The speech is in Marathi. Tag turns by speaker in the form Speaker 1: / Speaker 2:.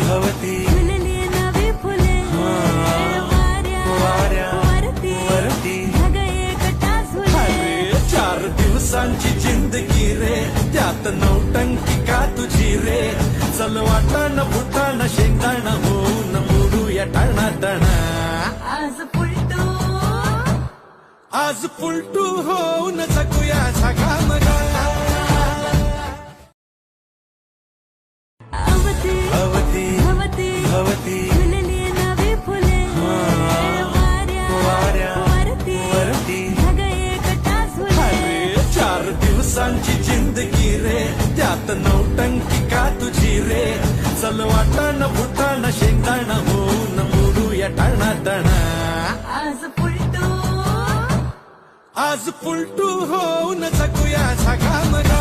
Speaker 1: भवती
Speaker 2: फुलली नवी फुले वाऱ्यावरती ढग एकटा झुले.
Speaker 1: अरे 4 दिवसांची जिंदगी रे, त्यात नौटंकी का तुझी रे. चल वाटाण फुटाण शेंगदाण होऊन मोडूया टाणाटाण. आज पुलटू होऊन जगूया झगामगा.
Speaker 2: अवती
Speaker 1: भवती
Speaker 2: भवती
Speaker 1: भवती
Speaker 2: फुलली नवी फुले वाऱ्यावरती ढग एकटा झुले.
Speaker 1: अरे 4 दिवसांची जिंदगी रे, त्यात नौटंकी का तुझी रे. चल वाटाण फुटाण शेंगदाण होऊन मोडूया टाणाटाण. आज पुलटू होऊन जगूया झगामगा.